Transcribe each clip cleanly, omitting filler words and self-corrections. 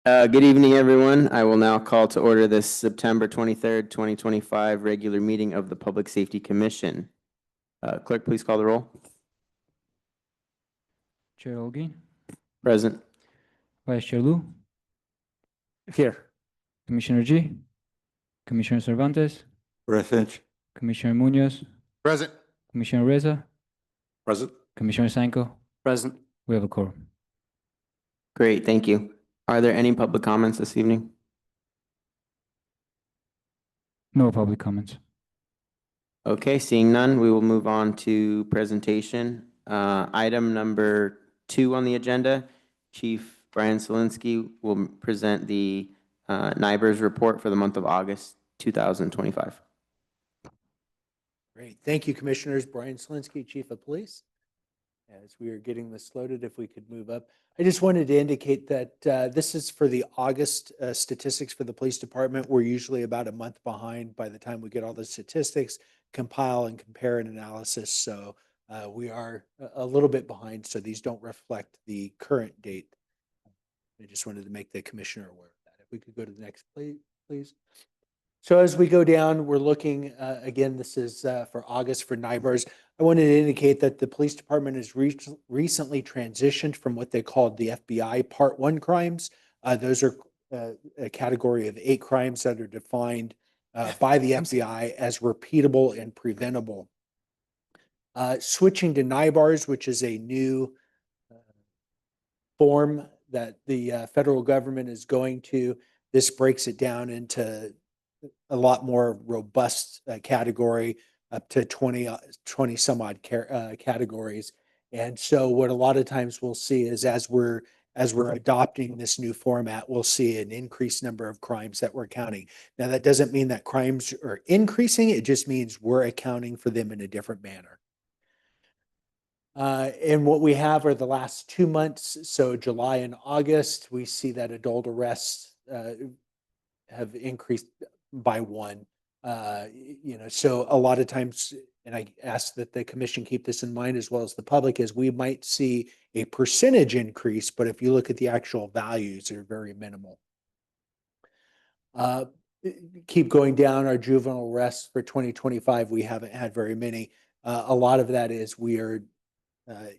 Good evening, everyone. I will now call to order this September 23rd, 2025 regular meeting of the Public Safety Commission. Clerk, please call the roll. Chair Olgi, Present. Vice Chair Lu, Here. Commissioner G, Commissioner Cervantes, Present. Commissioner Munoz, Present. Commissioner Reza, Present. Commissioner Sanko. Present. We have a quorum. Great, thank you. Are there any public comments this evening? No public comments. Okay, seeing none, we will move on to presentation. Item number 2 on the agenda, Chief Brian Solinsky will present the NIBRS report for the month of August 2025. Great. Thank you, Commissioners. Brian Slinsky, Chief of Police. As we are getting this loaded, if we could move up. I just wanted to indicate that this is for the August statistics for the police department. We're usually about a month behind by the time we get all the statistics, compile and compare an analysis. So we are a little bit behind. So these don't reflect the current date. I just wanted to make the commissioner aware of that. If we could go to the next please. So as we go down, we're looking, again, this is for August for NIBRS. I wanted to indicate that the police department has recently transitioned from what they called the FBI Part 1 crimes. Those are a category of 8 crimes that are defined by the FBI as repeatable and preventable. Switching to NIBRS, which is a new form that the federal government is going to, this breaks it down into a lot more robust category, up to 20 some odd categories. And so what a lot of times we'll see is as we're adopting this new format, we'll see an increased number of crimes that we're counting. Now, that doesn't mean that crimes are increasing. It just means we're accounting for them in a different manner. And what we have are the last 2 months. So July and August, we see that adult arrests have increased by 1. So a lot of times, and I ask that the commission keep this in mind as well as the public, is we might see a percentage increase, but if you look at the actual values, they're very minimal. Keep going down our juvenile arrests for 2025. We haven't had very many. A lot of that is we are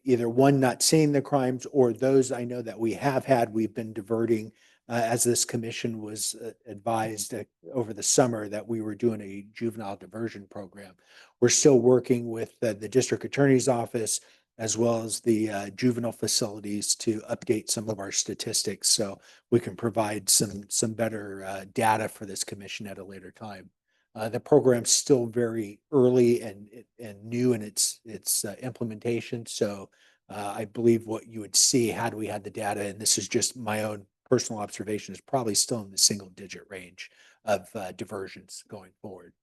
either one, not seeing the crimes, or those I know that we have had, we've been diverting. As this commission was advised over the summer that we were doing a juvenile diversion program. We're still working with the district attorney's office as well as the juvenile facilities to update some of our statistics so we can provide some better data for this commission at a later time. The program's still very early and new in its implementation. So I believe what you would see had we had the data, and this is just my own personal observation, is probably still in the single-digit range of diversions going forward.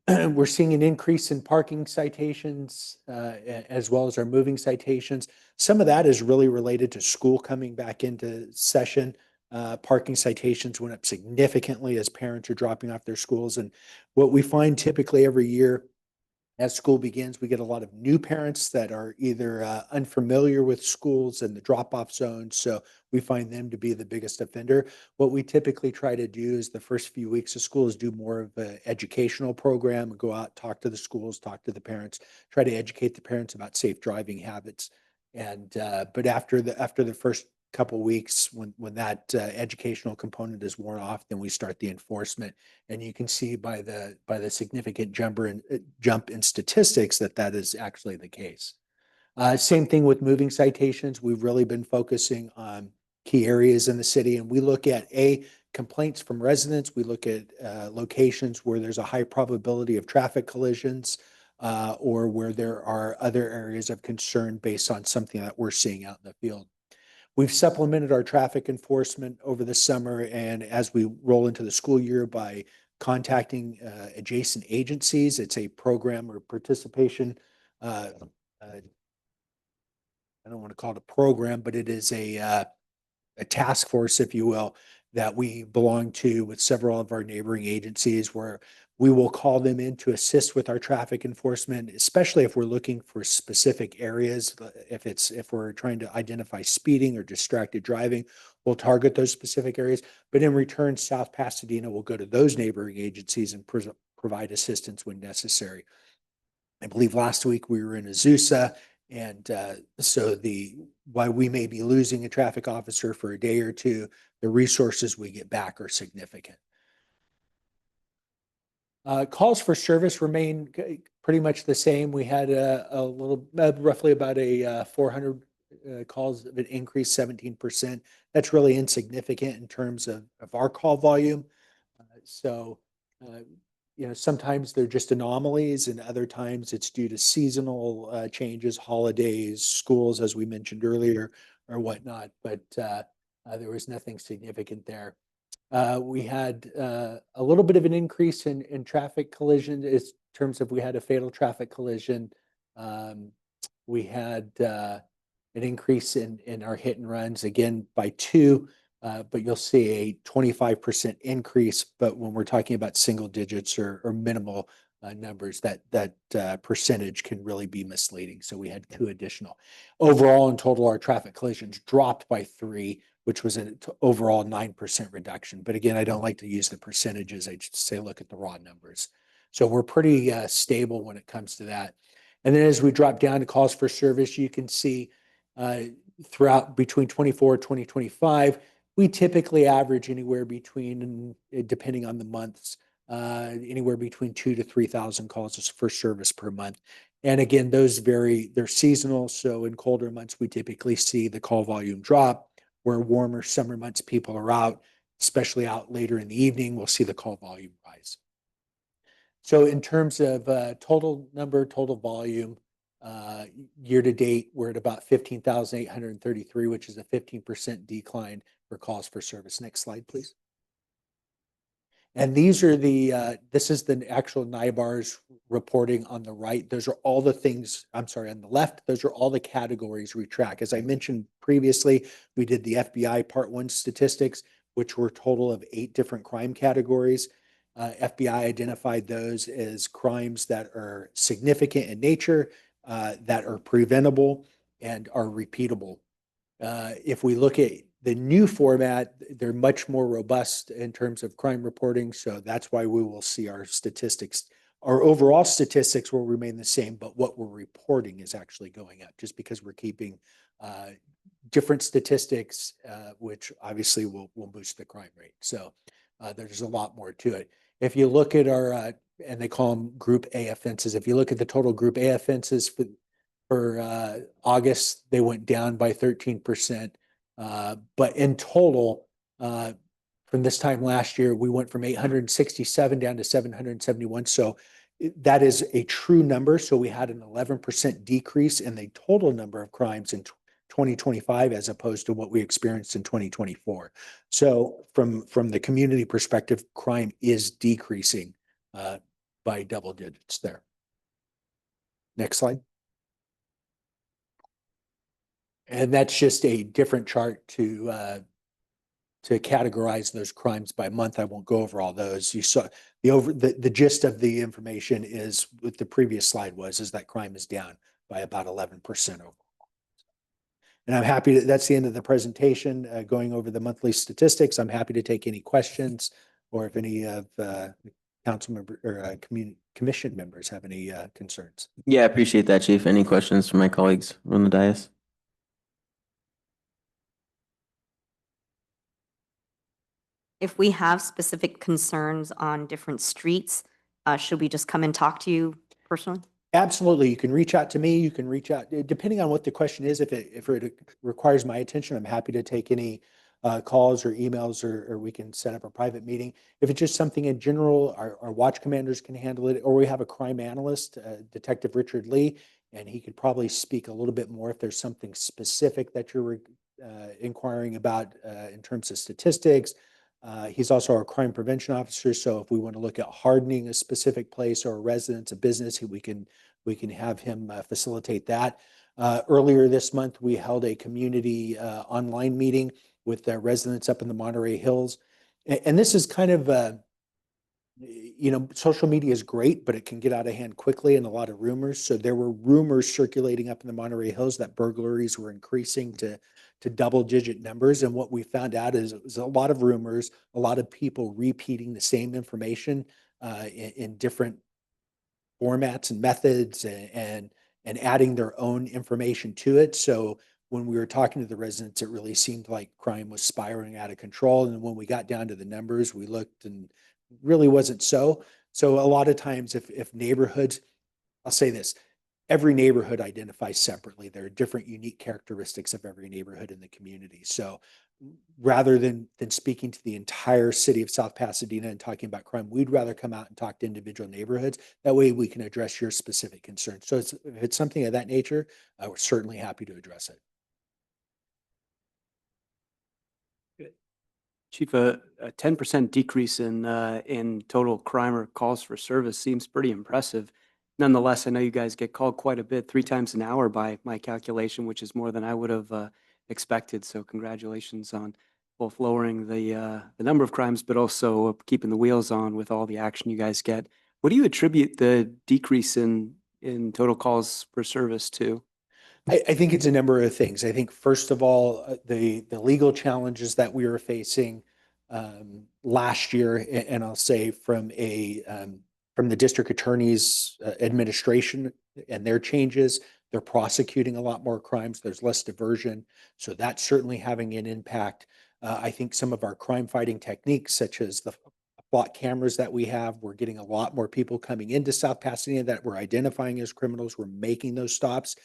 We're seeing an increase in parking citations as well as our moving citations. Some of that is really related to school coming back into session. Parking citations went up significantly as parents are dropping off their schools. And what we find typically every year as school begins, we get a lot of new parents that are either unfamiliar with schools and the drop-off zones. So we find them to be the biggest offender. What we typically try to do is the first few weeks of school is do more of an educational program and go out, talk to the schools, talk to the parents, try to educate the parents about safe driving habits. And but after the first couple of weeks, when that educational component is worn off, then we start the enforcement. And you can see by the significant jump in statistics that is actually the case. Same thing with moving citations. We've really been focusing on key areas in the city, and we look at complaints from residents. We look at locations where there's a high probability of traffic collisions, or where there are other areas of concern based on something that we're seeing out in the field. We've supplemented our traffic enforcement over the summer and as we roll into the school year by contacting adjacent agencies. It's a program or participation. I don't want to call it a program, but it is a task force, if you will, that we belong to with several of our neighboring agencies where We will call them in to assist with our traffic enforcement, especially if we're looking for specific areas. If we're trying to identify speeding or distracted driving, we'll target those specific areas. But in return, South Pasadena will go to those neighboring agencies and provide assistance when necessary. I believe last week we were in Azusa, and so while we may be losing a traffic officer for a day or two, the resources we get back are significant. Calls for service remain pretty much the same. We had a little, roughly about a 400 calls of an increase, 17%. That's really insignificant in terms of our call volume. So, sometimes they're just anomalies, and other times it's due to seasonal changes, holidays, schools, as we mentioned earlier, or whatnot. But there was nothing significant there. We had a little bit of an increase in traffic collision in terms of we had a fatal traffic collision. We had an increase in our hit and runs, again by 2, but you'll see a 25% increase. But when we're talking about single digits or minimal numbers, that percentage can really be misleading. So we had 2 additional. Overall, in total, our traffic collisions dropped by 3, which was an overall 9% reduction. But again, I don't like to use the percentages. I just say, look at the raw numbers. So we're pretty stable when it comes to that. And then as we drop down to calls for service, you can see throughout between 24 and 2025, we typically average anywhere between, depending on the months, anywhere between 2,000 to 3,000 calls for service per month. And again, those vary, they're seasonal. So in colder months, we typically see the call volume drop. Where warmer summer months, people are out, especially out later in the evening, we'll see the call volume rise. So in terms of total volume, year to date, we're at about 15,833, which is a 15% decline for calls for service. Next slide, please. And these are this is the actual NIBAR's reporting on the right. Those are all the things, I'm sorry, on the left, those are all the categories we track. As I mentioned previously, we did the FBI Part 1 statistics, which were a total of 8 different crime categories. FBI identified those as crimes that are significant in nature, that are preventable, and are repeatable. If we look at the new format, they're much more robust in terms of crime reporting. So that's why we will see our statistics. Our overall statistics will remain the same, but what we're reporting is actually going up just because we're keeping different statistics, which obviously will boost the crime rate. So there's a lot more to it. If you look at our, and they call them Group A offenses, if you look at the total Group A offenses for August, they went down by 13%. But in total, from this time last year, we went from 867 down to 771. So that is a true number. So we had an 11% decrease in the total number of crimes in 2025 as opposed to what we experienced in 2024. So from the community perspective, crime is decreasing by double digits there. Next slide. And that's just a different chart to categorize those crimes by month. I won't go over all those. You saw the gist of the information is what the previous slide is that crime is down by about 11% overall. And I'm happy that's the end of the presentation, going over the monthly statistics. I'm happy to take any questions, or if any of council member or commission members have any concerns. Yeah, I appreciate that, Chief. Any questions from my colleagues on the dais? If we have specific concerns on different streets, should we just come and talk to you personally? Absolutely. You can reach out to me. You can reach out, depending on what the question is. If it requires my attention, I'm happy to take any calls or emails, or we can set up a private meeting. If it's just something in general, our watch commanders can handle it, or we have a crime analyst, Detective Richard Lee, and he could probably speak a little bit more if there's something specific that you're inquiring about in terms of statistics. He's also our crime prevention officer. So if we want to look at hardening a specific place or a residence, a business, we can have him facilitate that. Earlier this month, we held a community online meeting with residents up in the Monterey Hills. And this is kind of you know, social media is great, but it can get out of hand quickly and a lot of rumors. So there were rumors circulating up in the Monterey Hills that burglaries were increasing to double-digit numbers. And what we found out is it was a lot of rumors, a lot of people repeating the same information in different formats and methods and adding their own information to it. So when we were talking to the residents, it really seemed like crime was spiraling out of control. And when we got down to the numbers, we looked and really wasn't so. So a lot of times if neighborhoods, I'll say this, every neighborhood identifies separately. There are different unique characteristics of every neighborhood in the community. So rather than speaking to the entire city of South Pasadena and talking about crime, we'd rather come out and talk to individual neighborhoods. That way we can address your specific concerns. So if it's something of that nature, we're certainly happy to address it. Chief, a 10% decrease in total crime or calls for service seems pretty impressive. Nonetheless, I know you guys get called quite a bit, 3 times an hour by my calculation, which is more than I would have expected. So congratulations on both lowering the number of crimes, but also keeping the wheels on with all the action you guys get. What do you attribute the decrease in total calls for service to? I think it's a number of things. I think first of all, the legal challenges that we were facing last year, and I'll say from the district attorney's administration and their changes, they're prosecuting a lot more crimes. There's less diversion, so that's certainly having an impact. I think some of our crime fighting techniques, such as the block cameras that we have, we're getting a lot more people coming into South Pasadena that we're identifying as criminals. We're making those stops.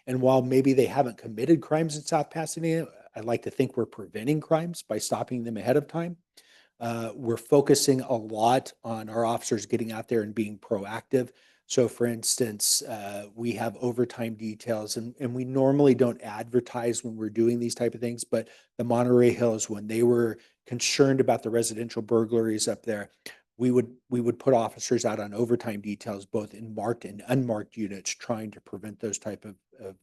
And while maybe they haven't committed crimes in South Pasadena, I like to think we're preventing crimes by stopping them ahead of time. We're focusing a lot on our officers getting out there and being proactive. So for instance, we have overtime details and we normally don't advertise when we're doing these type of things, but the Monterey Hills, when they were concerned about the residential burglaries up there, we would put officers out on overtime details, both in marked and unmarked units, trying to prevent those type of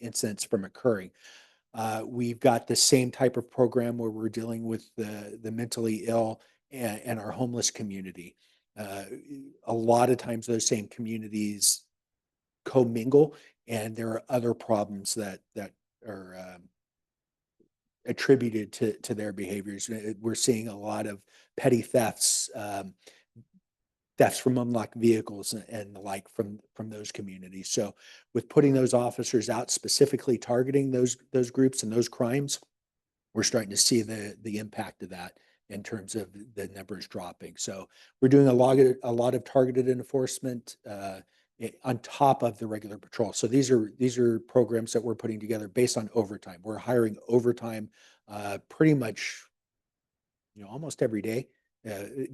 incidents from occurring. We've got the same type of program where we're dealing with the mentally ill and our homeless community. A lot of times those same communities commingle, and there are other problems that are attributed to their behaviors. We're seeing a lot of petty thefts, thefts from unlocked vehicles and the like from those communities. So with putting those officers out specifically targeting those groups and those crimes, we're starting to see the impact of that in terms of the numbers dropping. So we're doing a lot of targeted enforcement on top of the regular patrol. So these are programs that we're putting together based on overtime. We're hiring overtime pretty much, you know, almost every day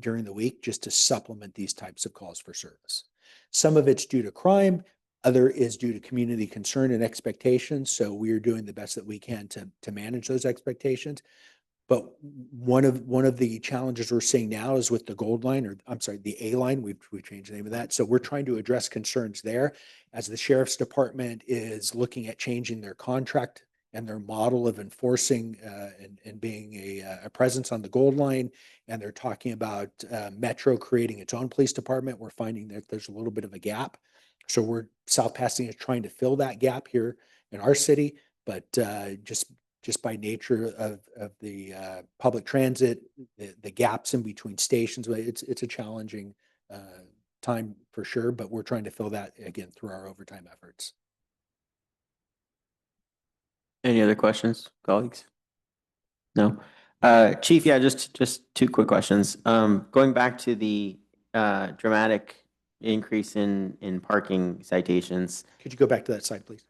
during the week just to supplement these types of calls for service. Some of it's due to crime, other is due to community concern and expectations. So we are doing the best that we can to manage those expectations. But one of the challenges we're seeing now is with the gold line, or I'm sorry, the A line. We changed the name of that. So we're trying to address concerns there as the sheriff's department is looking at changing their contract and their model of enforcing and being a presence on the gold line. And they're talking about Metro creating its own police department. We're finding that there's a little bit of a gap. So South Pasadena is trying to fill that gap here in our city, but just by nature of the public transit, the gaps in between stations, it's a challenging time for sure, but we're trying to fill that again through our overtime efforts. Any other questions, colleagues? No? Chief, yeah, just two quick questions. Going back to the dramatic increase in parking citations. Could you go back to that slide, please?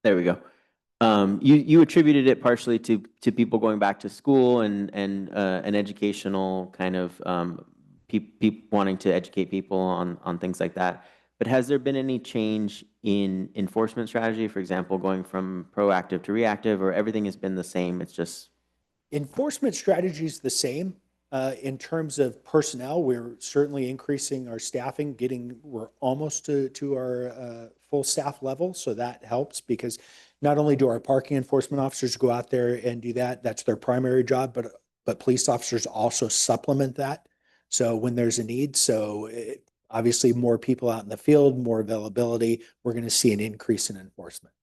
There we go. You attributed it partially to people going back to school and an educational kind of people wanting to educate people on things like that. But has there been any change in enforcement strategy, for example, going from proactive to reactive, or everything has been the same? It's just enforcement strategy is the same. In terms of personnel, we're certainly increasing our staffing. We're almost to our full staff level. So that helps because not only do our parking enforcement officers go out there and do that, that's their primary job, but police officers also supplement that. So when there's a need, obviously more people out in the field, more availability, we're going to see an increase in enforcement.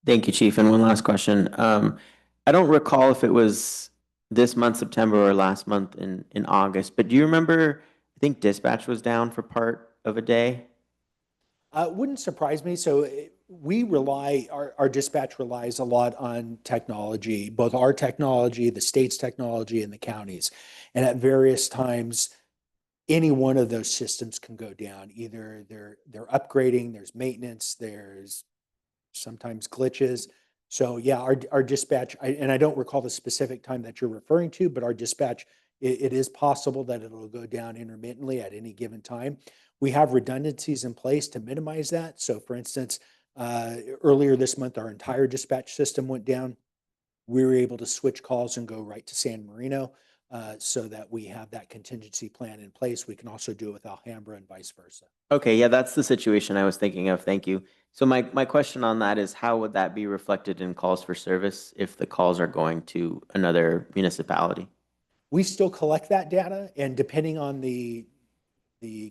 Thank you, Chief. And one last question. I don't recall if it was this month, September, or last month in August, but do you remember, I think dispatch was down for part of a day? Wouldn't surprise me. Our dispatch relies a lot on technology, both our technology, the state's technology, and the counties. And at various times, any one of those systems can go down. Either they're upgrading, there's maintenance, there's sometimes glitches. So yeah, our dispatch, and I don't recall the specific time that you're referring to, but our dispatch, it is possible that it'll go down intermittently at any given time. We have redundancies in place to minimize that. So for instance, earlier this month, our entire dispatch system went down. We were able to switch calls and go right to San Marino so that we have that contingency plan in place. We can also do it with Alhambra and vice versa. Okay, yeah, that's the situation I was thinking of. Thank you. So my question on that is, how would that be reflected in calls for service if the calls are going to another municipality? We still collect that data, and depending on the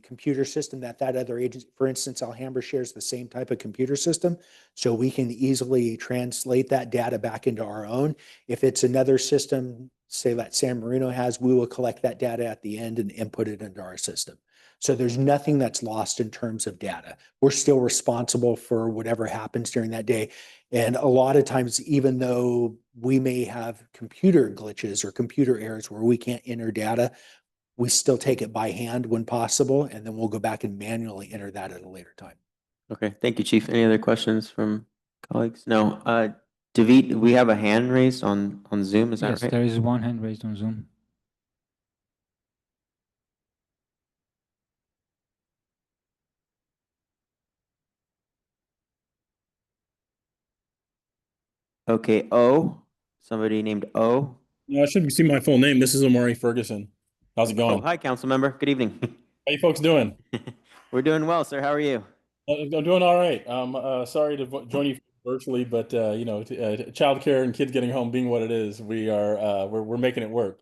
computer system that other agency, for instance, Alhambra shares the same type of computer system, so we can easily translate that data back into our own. If it's another system, say that San Marino has, we will collect that data at the end and input it into our system. So there's nothing that's lost in terms of data. We're still responsible for whatever happens during that day. And a lot of times, even though we may have computer glitches or computer errors where we can't enter data, we still take it by hand when possible, and then we'll go back and manually enter that at a later time. Okay, thank you, Chief. Any other questions from colleagues? No. David, we have a hand raised on Zoom, is that Yes, right? there is one hand raised on Zoom. Okay, O, somebody named O. No, I shouldn't see my full name. This is Amari Ferguson. How's it Oh, going? hi, council member. Good evening. How you folks doing? We're doing well, sir. How are you? I'm doing all right. Sorry to join you virtually, but childcare and kids getting home being what it is, we're making it work.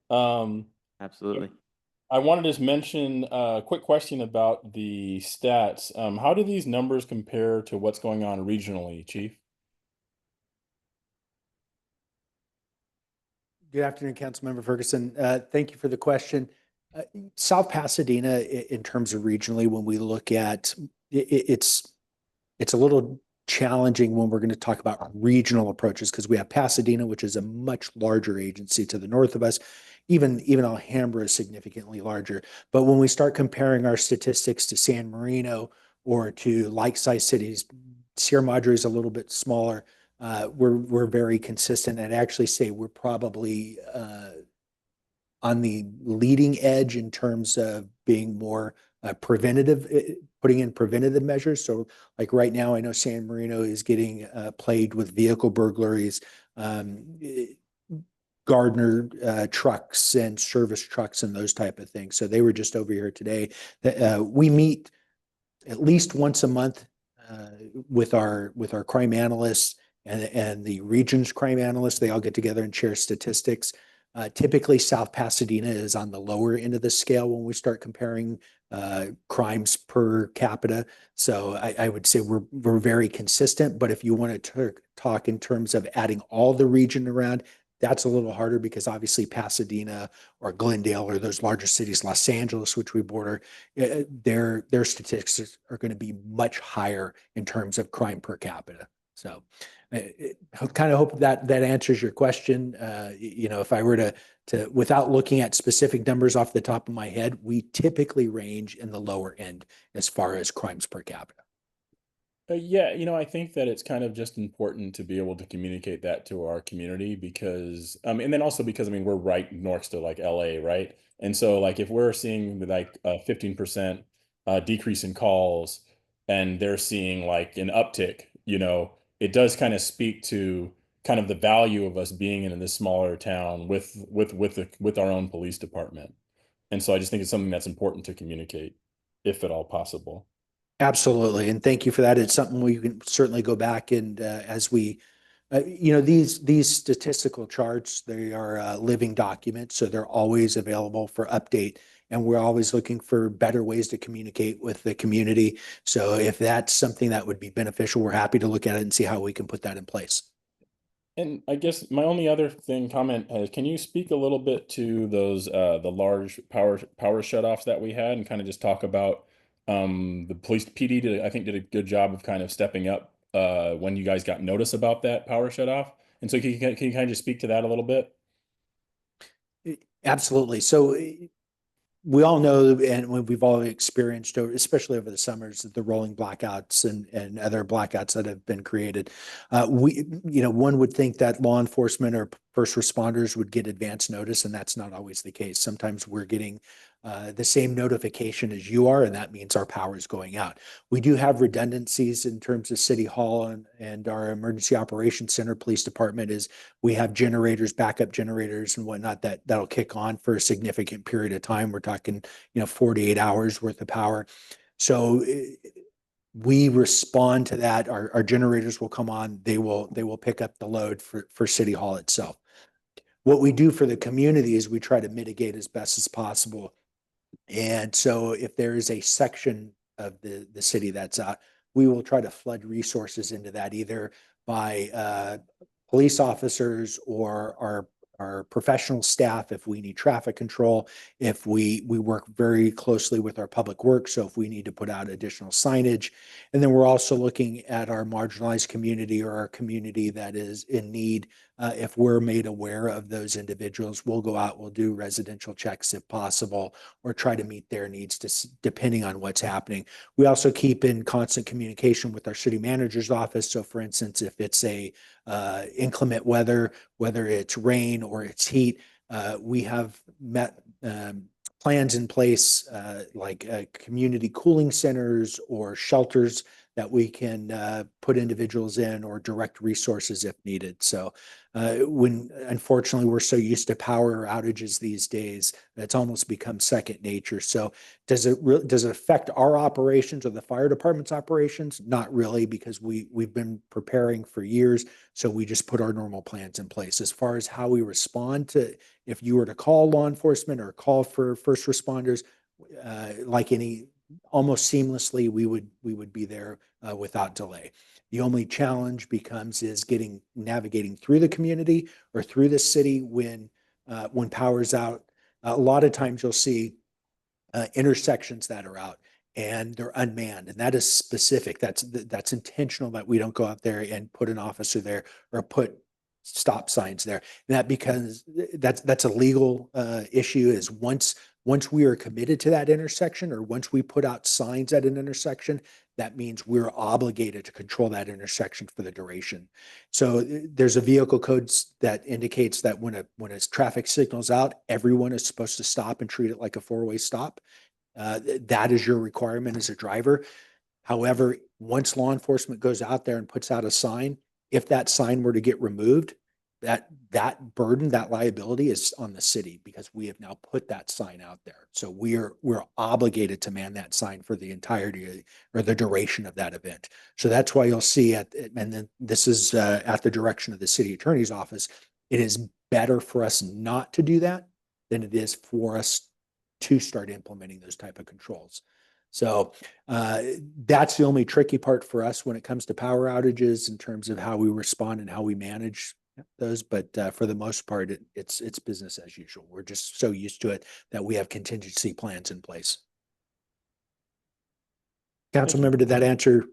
Absolutely. I wanted to just mention a quick question about the stats. How do these numbers compare to what's going on regionally, Chief? Good afternoon, Councilmember Ferguson. Thank you for the question. South Pasadena, in terms of regionally, when we look at it's a little challenging when we're going to talk about regional approaches because we have Pasadena, which is a much larger agency to the north of us. Even Alhambra is significantly larger. But when we start comparing our statistics to San Marino or to like-sized cities, Sierra Madre is a little bit smaller. We're very consistent. I'd actually say we're probably on the leading edge in terms of being more preventative, putting in preventative measures. So like right now, I know San Marino is getting plagued with vehicle burglaries, Gardner trucks and service trucks and those type of things. So they were just over here today. We meet at least once a month with our crime analysts and the region's crime analysts. They all get together and share statistics. Typically, South Pasadena is on the lower end of the scale when we start comparing crimes per capita. So I would say we're very consistent. But if you want to talk in terms of adding all the region around, that's a little harder because obviously Pasadena or Glendale or those larger cities, Los Angeles, which we border, their statistics are going to be much higher in terms of crime per capita. So I kind of hope that answers your question. If I were to without looking at specific numbers off the top of my head, we typically range in the lower end as far as crimes per capita. Yeah, I think that it's kind of just important to be able to communicate that to our community because, and then also because, we're right next to like LA, right? And so like if we're seeing like a 15% decrease in calls and they're seeing like an uptick, it does kind of speak to kind of the value of us being in this smaller town with our own police department. And so I just think it's something that's important to communicate, if at all possible. Absolutely. And thank you for that. It's something we can certainly go back and as we, these statistical charts, they are living documents, so they're always available for update. And we're always looking for better ways to communicate with the community. So if that's something that would be beneficial, we're happy to look at it and see how we can put that in place. And I guess my only other comment is, can you speak a little bit to those the large power shutoffs that we had, and kind of just talk about the police PD I think did a good job of kind of stepping up when you guys got notice about that power shutoff. And so can you kind of just speak to that a little bit? Absolutely. So we all know, and we've all experienced, especially over the summers, the rolling blackouts and other blackouts that have been created. One would think that law enforcement or first responders would get advance notice, and that's not always the case. Sometimes we're getting the same notification as you are, and that means our power is going out. We do have redundancies in terms of City Hall and our Emergency Operations Center, Police Department is we have generators, backup generators and whatnot that'll kick on for a significant period of time. We're talking, 48 hours worth of power. So we respond to that. Our generators will come on. They will pick up the load for City Hall itself. What we do for the community is we try to mitigate as best as possible. And so if there is a section of the city that's out, we will try to flood resources into that either by police officers or our professional staff if we need traffic control, if we work very closely with our public works, so if we need to put out additional signage. And then we're also looking at our marginalized community or our community that is in need. If we're made aware of those individuals, we'll go out, we'll do residential checks if possible, or try to meet their needs depending on what's happening. We also keep in constant communication with our city manager's office. So for instance, if it's a inclement weather, whether it's rain or it's heat, we have met plans in place like community cooling centers or shelters that we can put individuals in or direct resources if needed. So when unfortunately we're so used to power outages these days, it's almost become second nature. So does it affect our operations or the fire department's operations? Not really, because we've been preparing for years. So we just put our normal plans in place. As far as how we respond to, if you were to call law enforcement or call for first responders, almost seamlessly, we would be there without delay. The only challenge becomes is navigating through the community or through the city when power's out. A lot of times you'll see intersections that are out and they're unmanned, and that is specific. That's intentional that we don't go out there and put an officer there or put stop signs there. And that because that's a legal issue. Is once we are committed to that intersection, or once we put out signs at an intersection, that means we're obligated to control that intersection for the duration. So there's a vehicle code that indicates that when a traffic signal's out, everyone is supposed to stop and treat it like a four-way stop. That is your requirement as a driver. However, once law enforcement goes out there and puts out a sign, if that sign were to get removed, that burden, that liability is on the city because we have now put that sign out there. So we're obligated to man that sign for the entirety or the duration of that event. So that's why you'll see and then this is at the direction of the city attorney's office. It is better for us not to do that than it is for us to start implementing those type of controls. So that's the only tricky part for us when it comes to power outages in terms of how we respond and how we manage those. But for the most part, it's business as usual. We're just so used to it that we have contingency plans in place. Council member, did that answer?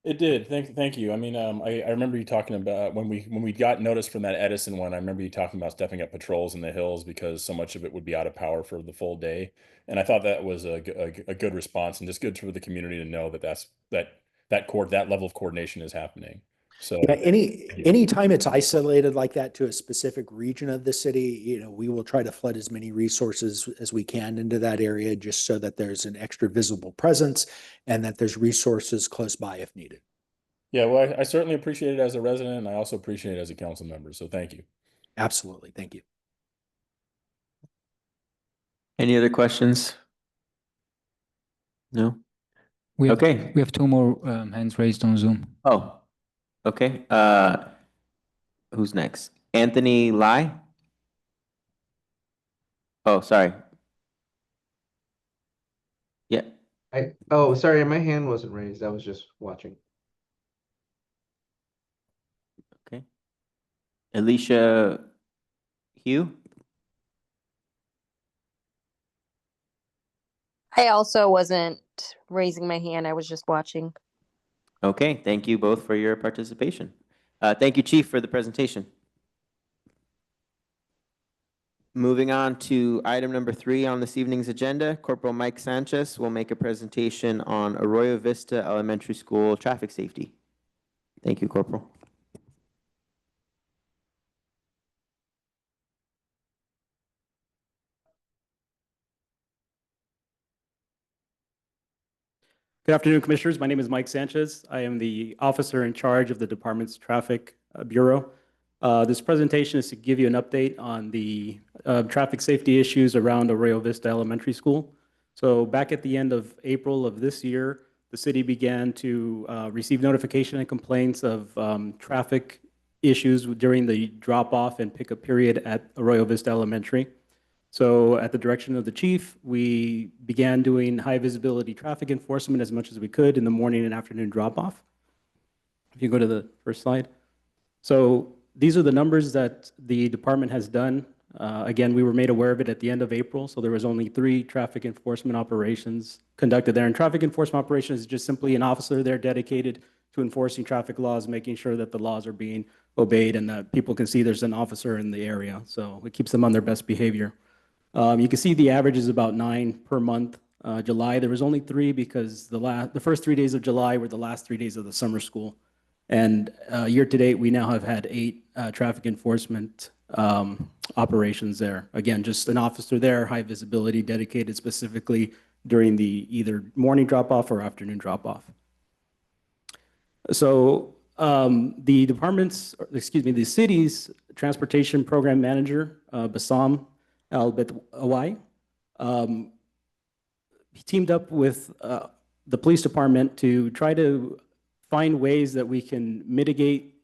It did. Thank you. I mean, I remember you talking about when we got notice from that Edison one. I remember you talking about stepping up patrols in the hills because so much of it would be out of power for the full day. And I thought that was a good response and just good for the community to know that level of coordination is happening. So yeah, anytime it's isolated like that to a specific region of the city, we will try to flood as many resources as we can into that area just so that there's an extra visible presence and that there's resources close by if needed. Yeah, well, I certainly appreciate it as a resident, and I also appreciate it as a council member. So thank you. Absolutely. Thank you. Any other questions? No? We have, Okay. we have two more hands raised on Zoom. Oh, okay. Who's next? Anthony Lai? Oh, sorry. Yeah, Oh, sorry, my hand wasn't raised. I was just watching. okay. Alicia Hugh? I also wasn't raising my hand. I was just watching. Okay, thank you both for your participation. Thank you, Chief, for the presentation. Moving on to item number 3 on this evening's agenda, Corporal Mike Sanchez will make a presentation on Arroyo Vista Elementary School traffic safety. Thank you, Corporal. Good afternoon, Commissioners. My name is Mike Sanchez. I am the officer in charge of the department's traffic bureau. This presentation is to give you an update on the traffic safety issues around Arroyo Vista Elementary School. So back at the end of April of this year, the city began to receive notification and complaints of traffic issues during the drop-off and pickup period at Arroyo Vista Elementary. So at the direction of the chief, we began doing high visibility traffic enforcement as much as we could in the morning and afternoon drop-off. If you go to the first slide. So these are the numbers that the department has done. Again, we were made aware of it at the end of April, so there was only 3 traffic enforcement operations conducted there. And traffic enforcement operations is just simply an officer there dedicated to enforcing traffic laws, making sure that the laws are being obeyed and that people can see there's an officer in the area. So it keeps them on their best behavior. You can see the average is about 9 per month. July, there was only 3 because the first 3 days of July were the last 3 days of the summer school. And year to date, we now have had 8 traffic enforcement operations there. Again, just an officer there, high visibility, dedicated specifically during the either morning drop-off or afternoon drop-off. So the the city's transportation program manager, Bassam Al-Betawai, he teamed up with the police department to try to find ways that we can mitigate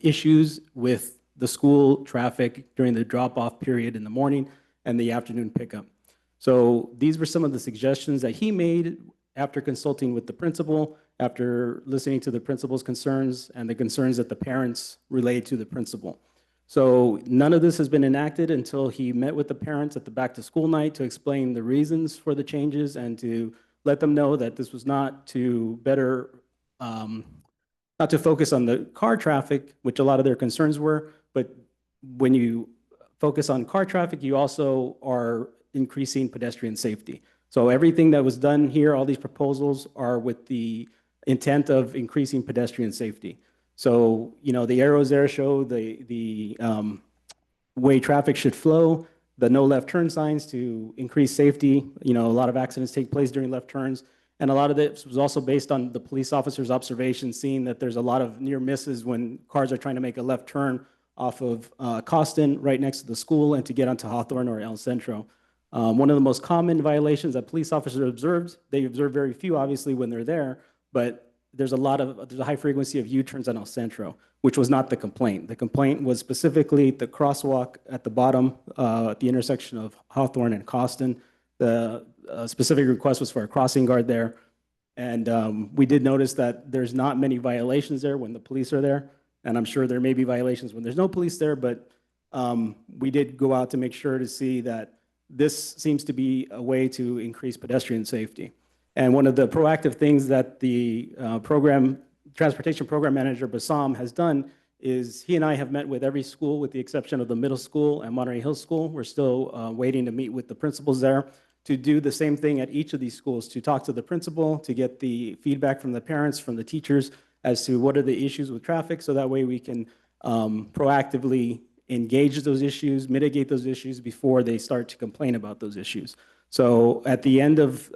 issues with the school traffic during the drop-off period in the morning and the afternoon pickup. So these were some of the suggestions that he made after consulting with the principal, after listening to the principal's concerns and the concerns that the parents relayed to the principal. So none of this has been enacted until he met with the parents at the back to school night to explain the reasons for the changes and to let them know that this was not to better, not to focus on the car traffic, which a lot of their concerns were, but when you focus on car traffic, you also are increasing pedestrian safety. So everything that was done here, all these proposals are with the intent of increasing pedestrian safety. So, you know, the arrows there show the way traffic should flow, the no left turn signs to increase safety. You know, a lot of accidents take place during left turns. And a lot of this was also based on the police officers' observations, seeing that there's a lot of near misses when cars are trying to make a left turn off of Costin right next to the school and to get onto Hawthorne or El Centro. One of the most common violations that police officers observed, they observe very few obviously when they're there, but there's a high frequency of U-turns on El Centro, which was not the complaint. The complaint was specifically the crosswalk at the bottom, at the intersection of Hawthorne and Costin. The specific request was for a crossing guard there. And we did notice that there's not many violations there when the police are there. And I'm sure there may be violations when there's no police there, but we did go out to make sure to see that this seems to be a way to increase pedestrian safety. And one of the proactive things that the transportation program manager, Bassam, has done is he and I have met with every school with the exception of the middle school and Monterey Hills School. We're still waiting to meet with the principals there to do the same thing at each of these schools, to talk to the principal, to get the feedback from the parents, from the teachers, as to what are the issues with traffic, so that way we can proactively engage those issues, mitigate those issues before they start to complain about those issues. So at the end of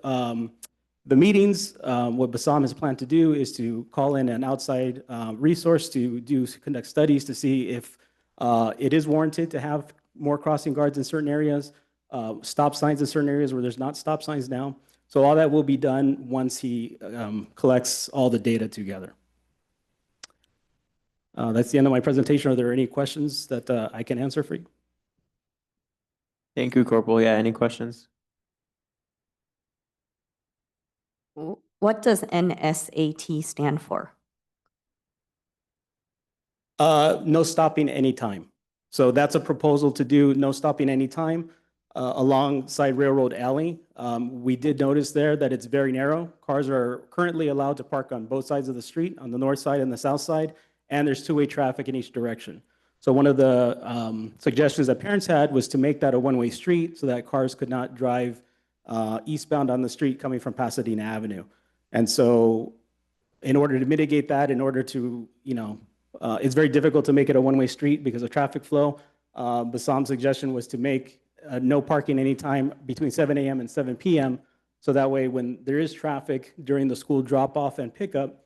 the meetings, what Bassam has planned to do is to call in an outside resource to conduct studies to see if it is warranted to have more crossing guards in certain areas, stop signs in certain areas where there's not stop signs now. So all that will be done once he collects all the data together. That's the end of my presentation. Are there any questions that I can answer for you? Thank you, Corporal. Yeah, any questions? What does NSAT stand for? No stopping anytime. So that's a proposal to do no stopping anytime alongside Railroad Alley. We did notice there that it's very narrow. Cars are currently allowed to park on both sides of the street, on the north side and the south side, and there's two-way traffic in each direction. So one of the suggestions that parents had was to make that a one-way street so that cars could not drive eastbound on the street coming from Pasadena Avenue. And so in order to mitigate that, in order to, it's very difficult to make it a one-way street because of traffic flow. Bassam's suggestion was to make no parking anytime between 7 a.m. and 7 p.m. So that way, when there is traffic during the school drop-off and pickup,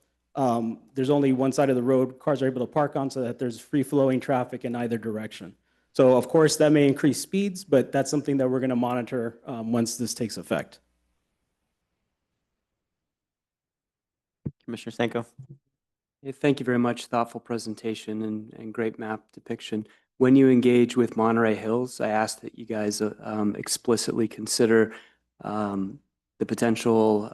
there's only one side of the road cars are able to park on so that there's free-flowing traffic in either direction. So of course, that may increase speeds, but that's something that we're going to monitor once this takes effect. Commissioner Senko? Yeah, thank you very much. Thoughtful presentation and great map depiction. When you engage with Monterey Hills, I asked that you guys explicitly consider the potential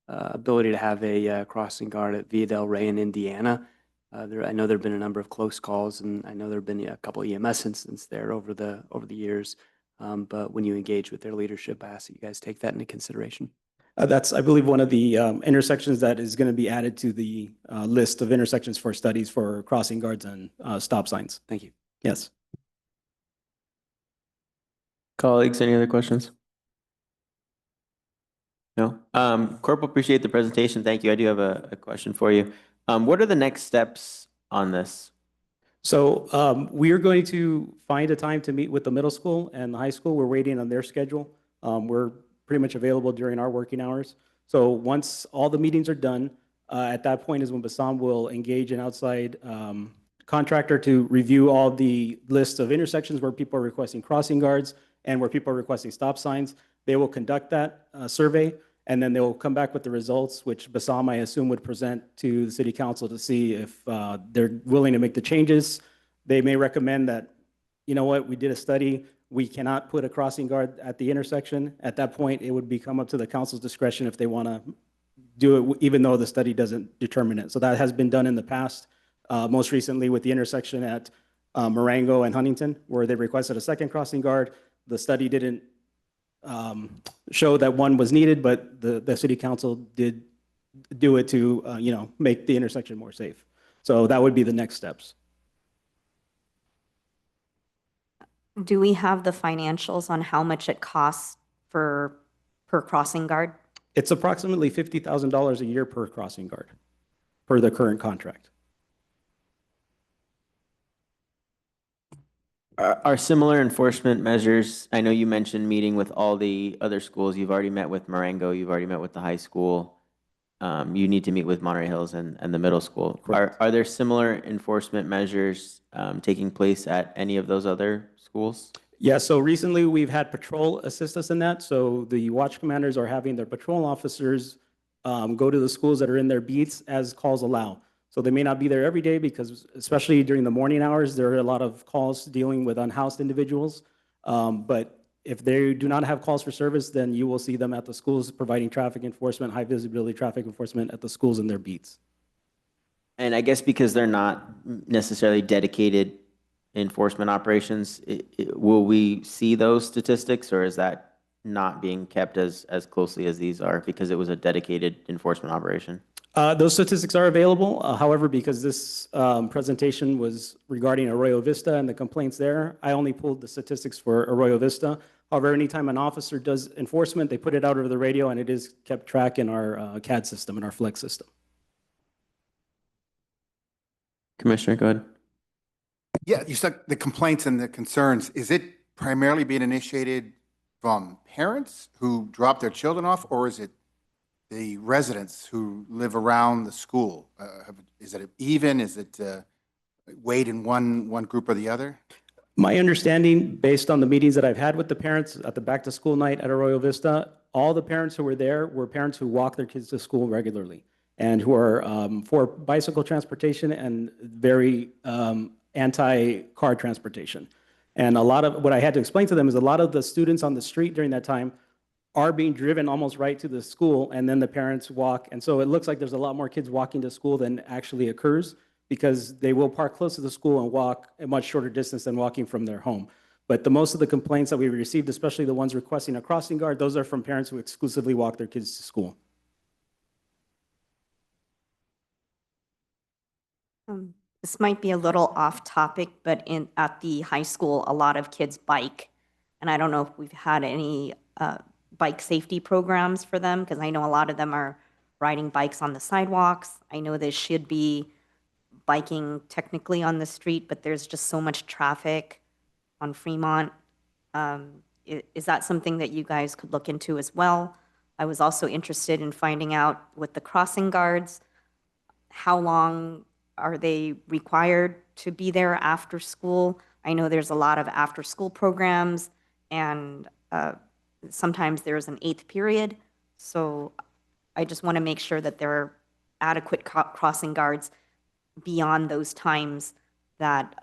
ability to have a crossing guard at Villa del Rey in Indiana. I know there have been a number of close calls, and I know there have been a couple of EMS incidents there over the years. But when you engage with their leadership, I ask that you guys take that into consideration. That's, I believe, one of the intersections that is going to be added to the list of intersections for studies for crossing guards and stop signs. Thank you. Yes. Colleagues, any other questions? No? Corporal, appreciate the presentation. Thank you. I do have a question for you. What are the next steps on this? So we are going to find a time to meet with the middle school and the high school. We're waiting on their schedule. We're pretty much available during our working hours. So once all the meetings are done, at that point is when Bassam will engage an outside contractor to review all the lists of intersections where people are requesting crossing guards and where people are requesting stop signs. They will conduct that survey, and then they will come back with the results, which Bassam, I assume, would present to the city council to see if they're willing to make the changes. They may recommend that, you know what, we did a study, we cannot put a crossing guard at the intersection. At that point, it would become up to the council's discretion if they want to do it, even though the study doesn't determine it. So that has been done in the past, most recently with the intersection at Marengo and Huntington, where they requested a second crossing guard. The study didn't show that one was needed, but the city council did do it to, make the intersection more safe. So that would be the next steps. Do we have the financials on how much it costs per crossing guard? It's approximately $50,000 a year per crossing guard, per the current contract. Are similar enforcement measures, I know you mentioned meeting with all the other schools. You've already met with Marengo, you've already met with the high school. You need to meet with Monterey Hills and the middle school. Correct. Are there similar enforcement measures taking place at any of those other schools? Yeah, so recently we've had patrol assist us in that. So the watch commanders are having their patrol officers go to the schools that are in their beats as calls allow. So they may not be there every day because especially during the morning hours, there are a lot of calls dealing with unhoused individuals. But if they do not have calls for service, then you will see them at the schools providing traffic enforcement, high visibility traffic enforcement at the schools in their beats. And I guess because they're not necessarily dedicated enforcement operations, will we see those statistics, or is that not being kept as closely as these are because it was a dedicated enforcement operation? Those statistics are available. However, because this presentation was regarding Arroyo Vista and the complaints there, I only pulled the statistics for Arroyo Vista. However, anytime an officer does enforcement, they put it out over the radio and it is kept track in our CAD system, in our Flex system. Commissioner, go ahead. Yeah, you said the complaints and the concerns. Is it primarily being initiated from parents who drop their children off, or is it the residents who live around the school? Is it even? Is it weighed in one group or the other? My understanding, based on the meetings that I've had with the parents at the back to school night at Arroyo Vista, all the parents who were there were parents who walk their kids to school regularly and who are for bicycle transportation and very anti-car transportation. And a lot of what I had to explain to them is a lot of the students on the street during that time are being driven almost right to the school, and then the parents walk. And so it looks like there's a lot more kids walking to school than actually occurs, because they will park close to the school and walk a much shorter distance than walking from their home. But the most of the complaints that we received, especially the ones requesting a crossing guard, those are from parents who exclusively walk their kids to school. This might be a little off topic, but at the high school, a lot of kids bike. And I don't know if we've had any bike safety programs for them, because I know a lot of them are riding bikes on the sidewalks. I know they should be biking technically on the street, but there's just so much traffic on Fremont. Is that something that you guys could look into as well? I was also interested in finding out with the crossing guards, how long are they required to be there after school? I know there's a lot of after-school programs, and sometimes there's an 8th period. So I just want to make sure that there are adequate crossing guards beyond those times that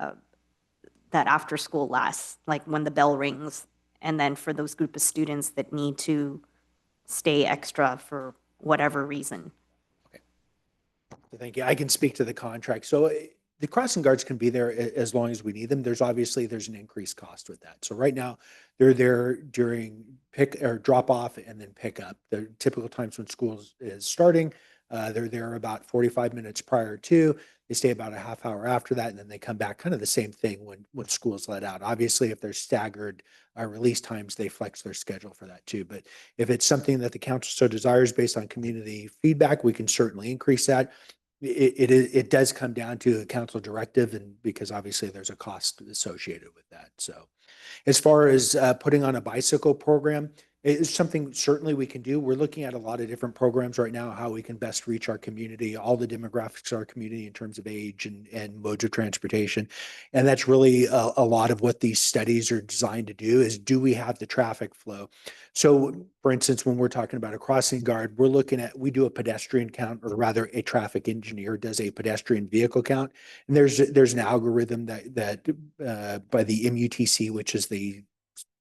that after school lasts, like when the bell rings, and then for those group of students that need to stay extra for whatever reason. Thank you. I can speak to the contract. So the crossing guards can be there as long as we need them. There's an increased cost with that. So right now they're there during pick or drop off and then pick up. The typical times when school is starting, they're there about 45 minutes prior to. They stay about a half hour after that, and then they come back. Kind of the same thing when school is let out. Obviously, if there's staggered release times, they flex their schedule for that too. But if it's something that the council so desires based on community feedback, we can certainly increase that. It does come down to a council directive, and because obviously there's a cost associated with that. So as far as putting on a bicycle program, it's something certainly we can do. We're looking at a lot of different programs right now, how we can best reach our community, all the demographics of our community in terms of age and modes of transportation. And that's really a lot of what these studies are designed to do, is do we have the traffic flow? So for instance, when we're talking about a crossing guard, we do a pedestrian count, or rather a traffic engineer does a pedestrian vehicle count. And there's an algorithm that by the MUTC, which is the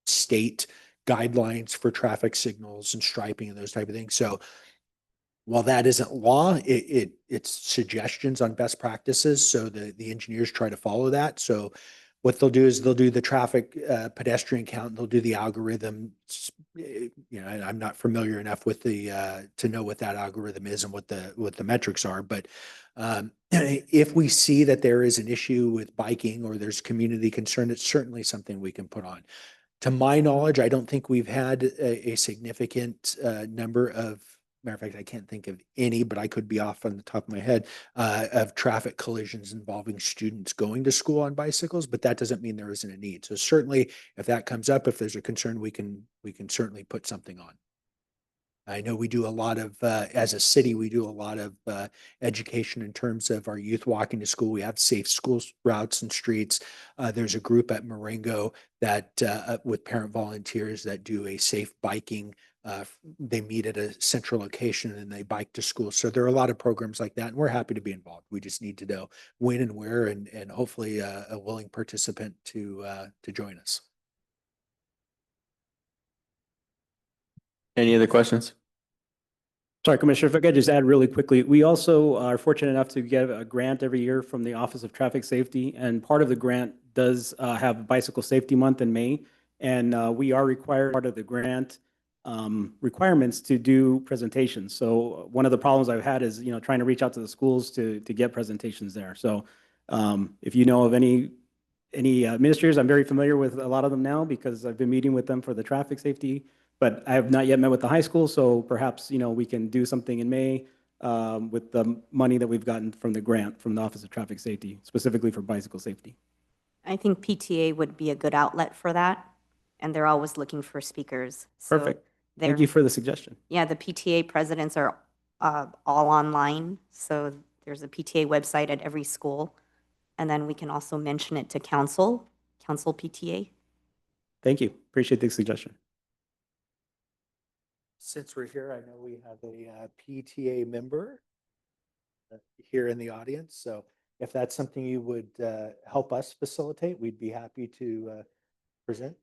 state guidelines for traffic signals and striping and those type of things. So while that isn't law, it's suggestions on best practices. So the engineers try to follow that. So what they'll do is they'll do the traffic pedestrian count, and they'll do the algorithm. I'm not familiar enough with the to know what that algorithm is and what the metrics are. But if we see that there is an issue with biking or there's community concern, it's certainly something we can put on. To my knowledge, I don't think we've had a significant number of, matter of fact, I can't think of any, but I could be off on the top of my head, of traffic collisions involving students going to school on bicycles, but that doesn't mean there isn't a need. So certainly if that comes up, if there's a concern, we can certainly put something on. I know we do a lot of, as a city, we do a lot of education in terms of our youth walking to school. We have safe school routes and streets. There's a group at Marengo that, with parent volunteers, that do a safe biking. They meet at a central location and they bike to school. So there are a lot of programs like that, and we're happy to be involved. We just need to know when and where, and hopefully a willing participant to join us. Any other questions? Sorry, Commissioner, if I could just add really quickly, we also are fortunate enough to get a grant every year from the Office of Traffic Safety, and part of the grant does have Bicycle Safety Month in May, and we are required, part of the grant requirements, to do presentations. So one of the problems I've had is, trying to reach out to the schools to get presentations there. So if you know of any administrators, I'm very familiar with a lot of them now because I've been meeting with them for the traffic safety, but I have not yet met with the high school. So perhaps, we can do something in May with the money that we've gotten from the grant from the Office of Traffic Safety, specifically for bicycle safety. I think PTA would be a good outlet for that, and they're always looking for speakers. So Perfect. Thank you for the suggestion. Yeah, the PTA presidents are all online, so there's a PTA website at every school, and then we can also mention it to council PTA. Thank you. Appreciate the suggestion. Since we're here, I know we have a PTA member here in the audience. So if that's something you would help us facilitate, we'd be happy to present.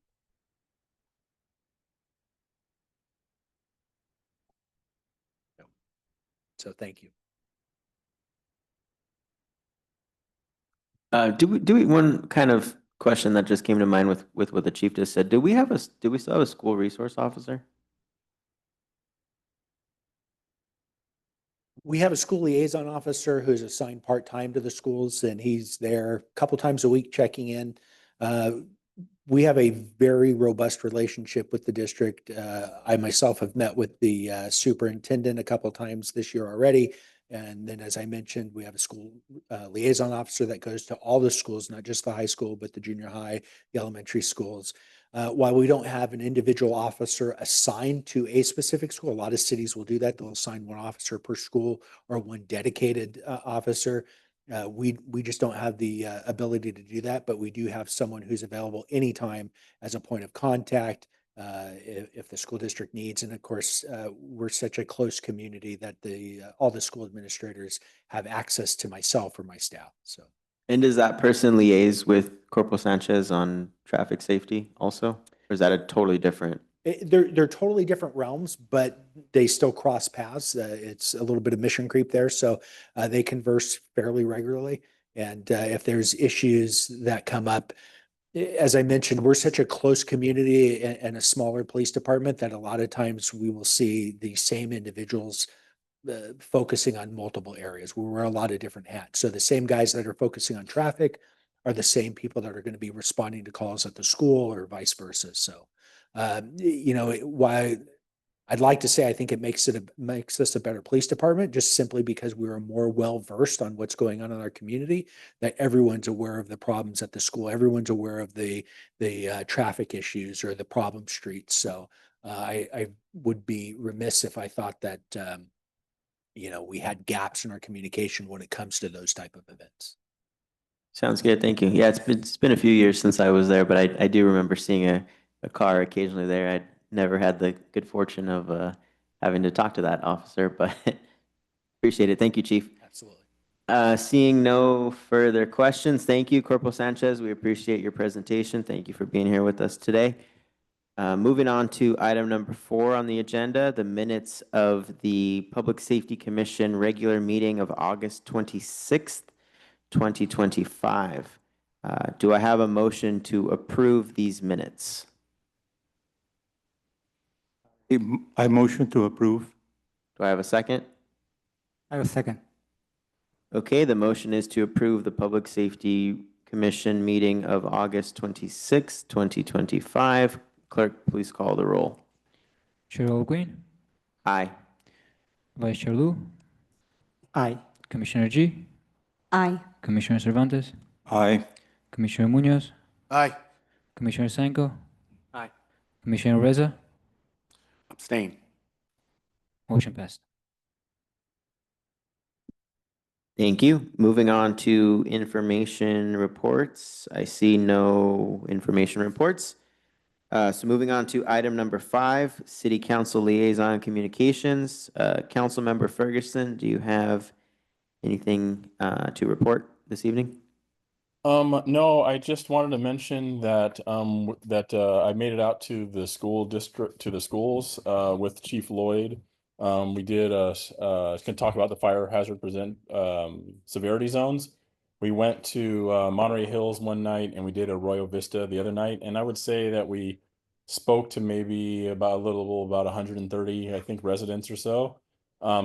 No. So thank you. One kind of question that just came to mind with what the chief just said. Do we still have a school resource officer? We have a school liaison officer who's assigned part-time to the schools, and he's there a couple times a week checking in. We have a very robust relationship with the district. I myself have met with the superintendent a couple times this year already. And then, as I mentioned, we have a school liaison officer that goes to all the schools, not just the high school, but the junior high, the elementary schools. While we don't have an individual officer assigned to a specific school, a lot of cities will do that. They'll assign one officer per school or one dedicated officer. We just don't have the ability to do that, but we do have someone who's available anytime as a point of contact if the school district needs. And of course, we're such a close community that all the school administrators have access to myself or my staff. So. And does that person liaise with Corporal Sanchez on traffic safety also? Or is that a totally different? They're totally different realms, but they still cross paths. It's a little bit of mission creep there. So they converse fairly regularly. And if there's issues that come up, as I mentioned, we're such a close community and a smaller police department that a lot of times we will see the same individuals focusing on multiple areas. We wear a lot of different hats. So the same guys that are focusing on traffic are the same people that are going to be responding to calls at the school or vice versa. So, why I'd like to say I think it makes us a better police department, just simply because we are more well versed on what's going on in our community. That everyone's aware of the problems at the school, everyone's aware of the traffic issues or the problem streets. So I would be remiss if I thought that we had gaps in our communication when it comes to those type of events. Sounds good. Thank you. Yeah, it's been a few years since I was there, but I do remember seeing a car occasionally there. I'd never had the good fortune of having to talk to that officer, but appreciate it. Thank you, Chief. Absolutely. Seeing no further questions, thank you, Corporal Sanchez. We appreciate your presentation. Thank you for being here with us today. Moving on to item number 4 on the agenda, the minutes of the Public Safety Commission regular meeting of August 26th, 2025. Do I have a motion to approve these minutes? I motion to approve. Do I have a second? I have a second. Okay, the motion is to approve the Public Safety Commission meeting of August 26th, 2025. Clerk, please call the roll. Chair Green, Aye. Vice Chair Lu, Aye. Commissioner G, Aye. Commissioner Cervantes, Aye. Commissioner Munoz, Aye. Commissioner Sanko, Aye. Commissioner Reza. Abstain. Motion passed. Thank you. Moving on to information reports. I see no information reports. So moving on to item number 5, City Council Liaison Communications. Councilmember Ferguson, do you have anything to report this evening? No, I just wanted to mention that I made it out to the school district, to the schools with Chief Lloyd. We did can talk about the fire hazard severity zones. We went to Monterey Hills one night and we did Arroyo Vista the other night. And I would say that we spoke to maybe about 130, I think, residents or so.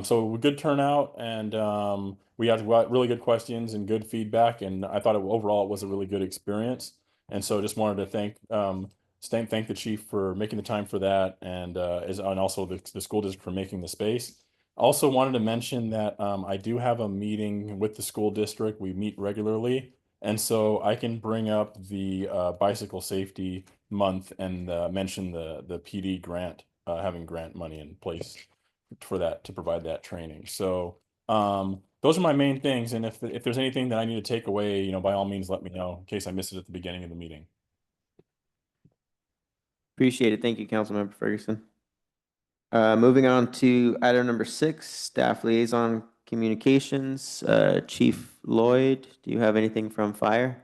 So good turnout, and we had really good questions and good feedback, and I thought overall it was a really good experience. And so just wanted to thank the chief for making the time for that, and also the school district for making the space. Also wanted to mention that I do have a meeting with the school district. We meet regularly, and so I can bring up the bicycle safety month and mention the PD grant, having grant money in place for that, to provide that training. So those are my main things. And if there's anything that I need to take away, by all means, let me know in case I missed it at the beginning of the meeting. Appreciate it. Thank you, Councilmember Ferguson. Moving on to item number 6, staff liaison communications. Chief Lloyd, do you have anything from fire?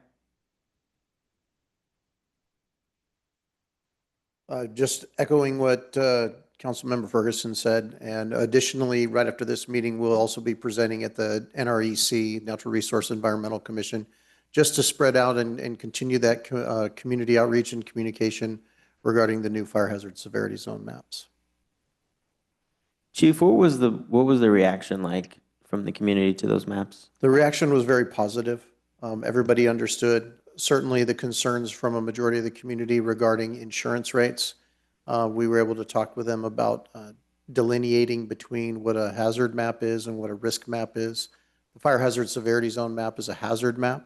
Just echoing what Councilmember Ferguson said, and additionally, right after this meeting, we'll also be presenting at the NREC, Natural Resource Environmental Commission, just to spread out and continue that community outreach and communication regarding the new fire hazard severity zone maps. Chief, what was the reaction like from the community to those maps? The reaction was very positive. Everybody understood certainly the concerns from a majority of the community regarding insurance rates. We were able to talk with them about delineating between what a hazard map is and what a risk map is. The fire hazard severity zone map is a hazard map.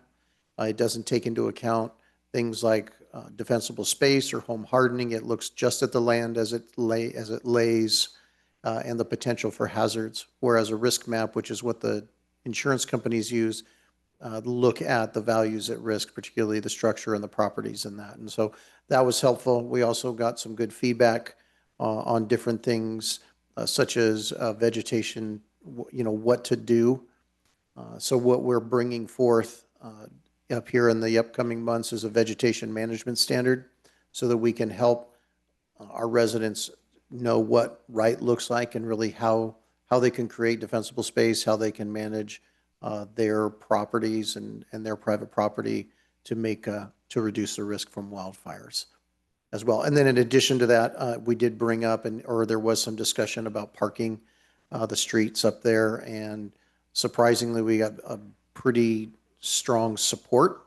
It doesn't take into account things like defensible space or home hardening. It looks just at the land as it lays and the potential for hazards. Whereas a risk map, which is what the insurance companies use, look at the values at risk, particularly the structure and the properties in that. And so that was helpful. We also got some good feedback on different things, such as vegetation, what to do. So what we're bringing forth up here in the upcoming months is a vegetation management standard so that we can help our residents know what right looks like and really how they can create defensible space, how they can manage their properties and their private property to reduce the risk from wildfires as well. And then in addition to that, we did bring up or there was some discussion about parking the streets up there, and surprisingly, we got a pretty strong support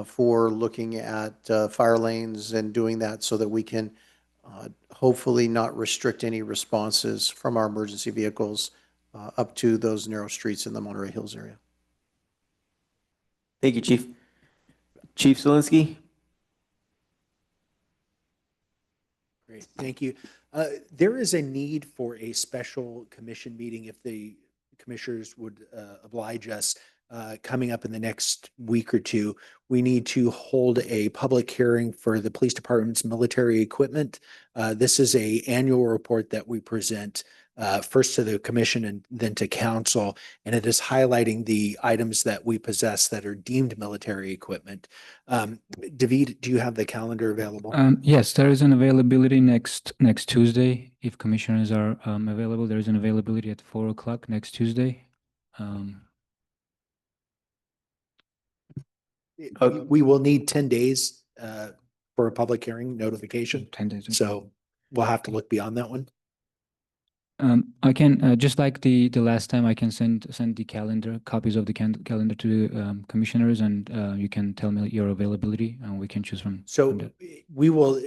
for looking at fire lanes and doing that so that we can hopefully not restrict any responses from our emergency vehicles up to those narrow streets in the Monterey Hills area. Thank you, Chief. Chief Zielinski? Great, thank you. There is a need for a special commission meeting if the commissioners would oblige us coming up in the next week or two. We need to hold a public hearing for the police department's military equipment. This is an annual report that we present first to the commission and then to council, and it is highlighting the items that we possess that are deemed military equipment. David, do you have the calendar available? Yes, there is an availability next Tuesday. If commissioners are available, there is an availability at 4 o'clock next Tuesday. We will need 10 days for a public hearing notification. 10 days. So we'll have to look beyond that one. I can just like the last time, I can send the calendar, copies of the calendar to the commissioners, and you can tell me your availability, and we can choose from. So we will.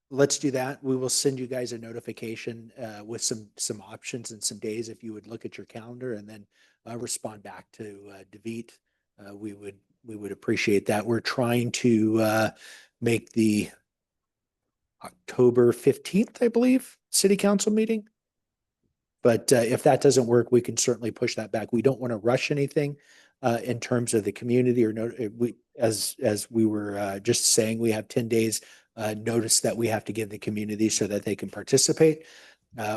Let's do that. We will send you guys a notification with some options and some days if you would look at your calendar and then respond back to David. We would appreciate that. We're trying to make the October 15th, I believe, city council meeting. But if that doesn't work, we can certainly push that back. We don't want to rush anything in terms of the community or as we were just saying, we have 10 days notice that we have to give the community so that they can participate.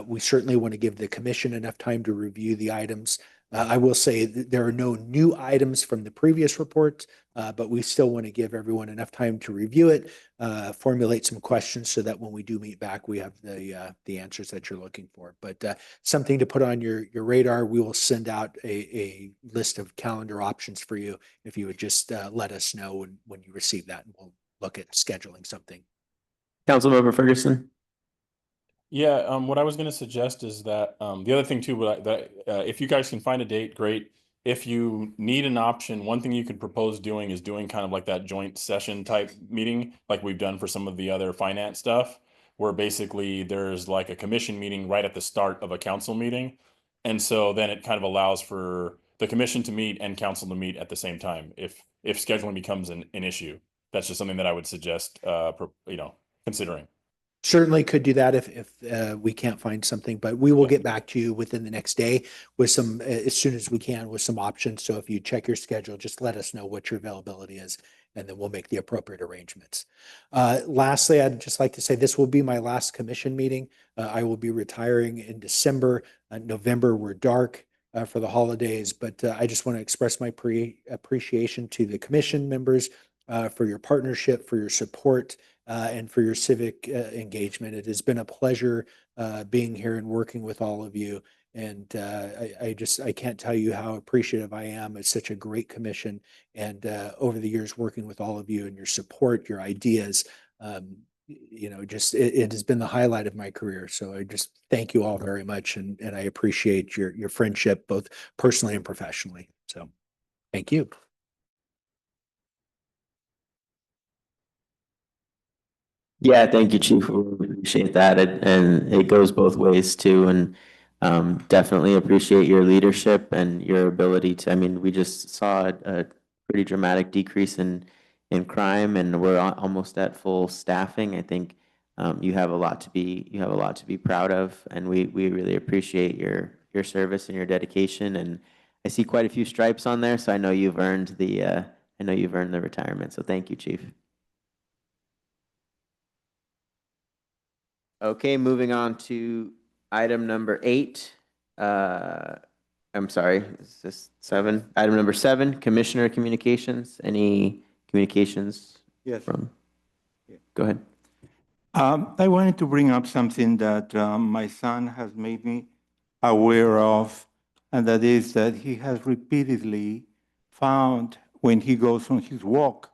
We certainly want to give the commission enough time to review the items. I will say that there are no new items from the previous report, but we still want to give everyone enough time to review it, formulate some questions so that when we do meet back, we have the answers that you're looking for. But something to put on your radar, we will send out a list of calendar options for you if you would just let us know when you receive that, and we'll look at scheduling something. Councilmember Ferguson? Yeah, what I was going to suggest is that the other thing too, if you guys can find a date, great. If you need an option, one thing you could propose doing is doing kind of like that joint session type meeting, like we've done for some of the other finance stuff, where basically there's like a commission meeting right at the start of a council meeting. And so then it kind of allows for the commission to meet and council to meet at the same time if scheduling becomes an issue. That's just something that I would suggest, considering. Certainly could do that if we can't find something, but we will get back to you within the next day with some, as soon as we can, with some options. So if you check your schedule, just let us know what your availability is, and then we'll make the appropriate arrangements. Lastly, I'd just like to say this will be my last commission meeting. I will be retiring in December. November, we're dark for the holidays, but I just want to express my appreciation to the commission members for your partnership, for your support, and for your civic engagement. It has been a pleasure being here and working with all of you. And I can't tell you how appreciative I am. It's such a great commission. And over the years, working with all of you and your support, your ideas, it has been the highlight of my career. So I just thank you all very much. And I appreciate your friendship, both personally and professionally. So thank you. Yeah, thank you, Chief. We appreciate that. And it goes both ways too. And definitely appreciate your leadership and your ability to, I mean, we just saw a pretty dramatic decrease in crime, and we're almost at full staffing. I think you have a lot to be proud of, and we really appreciate your service and your dedication. And I see quite a few stripes on there, so I know you've earned the retirement. So thank you, Chief. Okay, moving on to item number 8. I'm sorry, is this 7? Item number 7, Commissioner Communications. Any communications? Yes. From? Yeah. Go ahead. I wanted to bring up something that my son has made me aware of, and that is that he has repeatedly found when he goes on his walk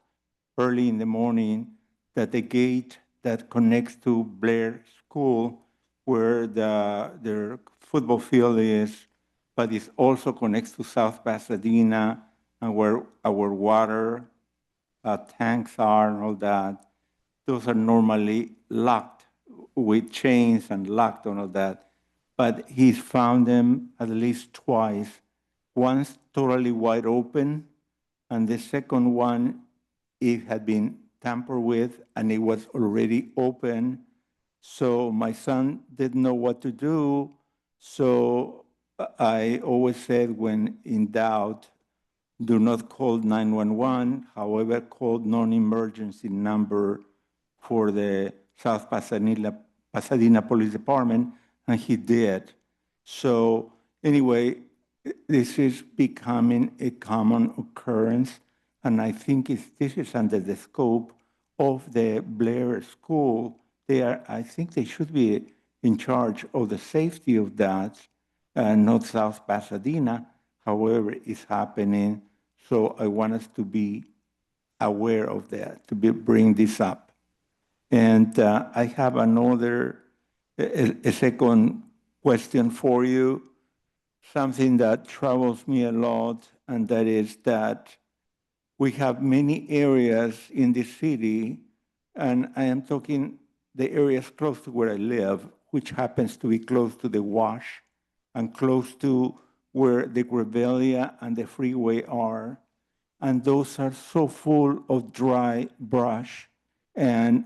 early in the morning that the gate that connects to Blair School, where their football field is, but it also connects to South Pasadena and where our water tanks are and all that, those are normally locked with chains and locked and all that. But he's found them at least twice. Once totally wide open, and the second one, it had been tampered with and it was already open. So my son didn't know what to do. So I always said, when in doubt, do not call 911. However, call non-emergency number for the South Pasadena Police Department, and he did. So anyway, this is becoming a common occurrence, and I think this is under the scope of the Blair School. I think they should be in charge of the safety of that, not South Pasadena. However, it's happening. So I want us to be aware of that, bring this up. And I have a second question for you, something that troubles me a lot, and that is that we have many areas in the city, and I am talking the areas close to where I live, which happens to be close to the wash and close to where the Grevillea and the freeway are. And those are so full of dry brush. And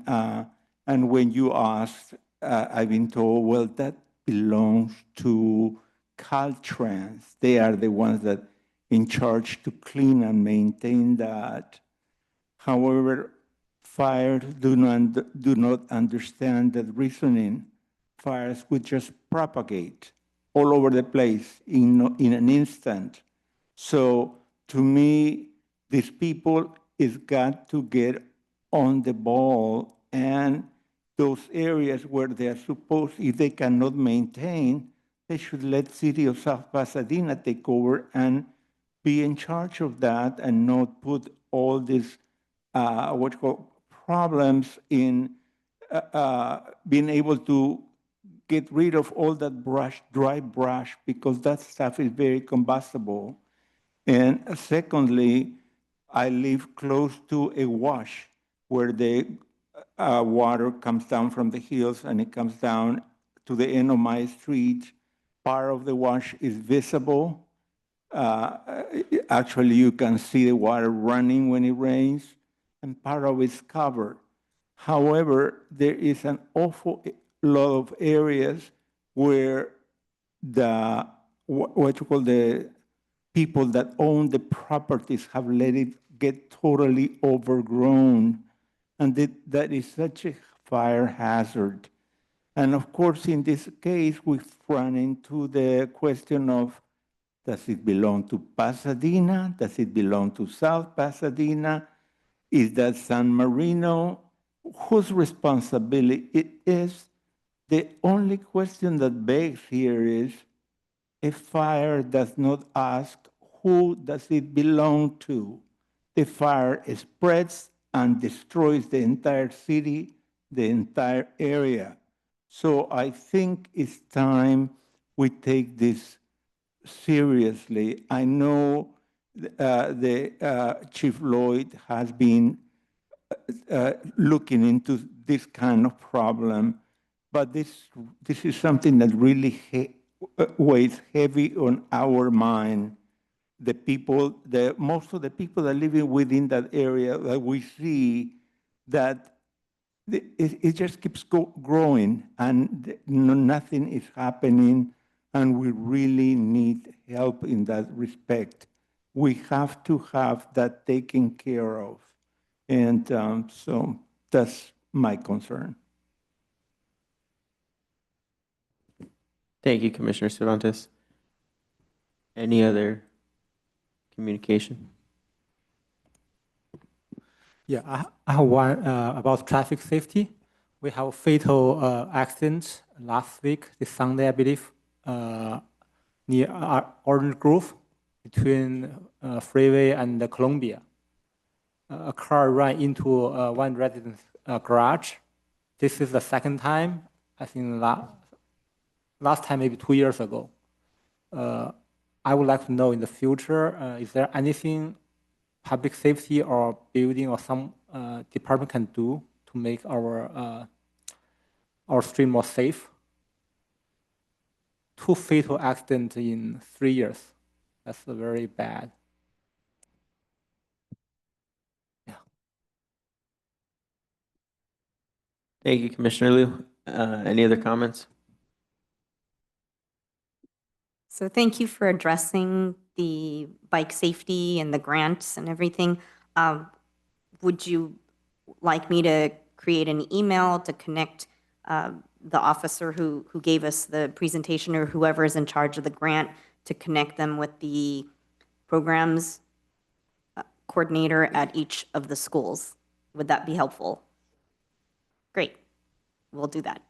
when you ask, I've been told, well, that belongs to Caltrans. They are the ones that in charge to clean and maintain that. However, fires do not understand that reasoning. Fires would just propagate all over the place in an instant. So to me, these people is got to get on the ball, and those areas where they are supposed, if they cannot maintain, they should let City of South Pasadena take over and be in charge of that and not put all these what you call problems in being able to get rid of all that brush, dry brush, because that stuff is very combustible. And secondly, I live close to a wash where the water comes down from the hills and it comes down to the end of my street. Part of the wash is visible. Actually, you can see the water running when it rains, and part of it's covered. However, there is an awful lot of areas where what you call the people that own the properties have let it get totally overgrown, and that is such a fire hazard. And of course, in this case, we've run into the question of, does it belong to Pasadena? Does it belong to South Pasadena? Is that San Marino? Whose responsibility it is? The only question that begs here is, a fire does not ask who does it belong to. The fire spreads and destroys the entire city, the entire area. So I think it's time we take this seriously. I know Chief Lloyd has been looking into this kind of problem, but this is something that really weighs heavy on our mind. The people, most of the people that are living within that area, that we see that it just keeps growing and nothing is happening, and we really need help in that respect. We have to have that taken care of. And so that's my concern. Thank you, Commissioner Cervantes. Any other communication? Yeah, I have one about traffic safety. We have a fatal accident last week, this Sunday, I believe, near Orange Grove, between Freeway and Columbia. A car ran into one resident's garage. This is the second time. I think last time maybe 2 years ago. I would like to know in the future, is there anything public safety or building or some department can do to make our street more safe? 2 fatal accidents in 3 years. That's very bad. Yeah. Thank you, Commissioner Liu. Any other comments? So thank you for addressing the bike safety and the grants and everything. Would you like me to create an email to connect the officer who gave us the presentation, or whoever is in charge of the grant, to connect them with the programs coordinator at each of the schools? Would that be helpful? Great. We'll do that.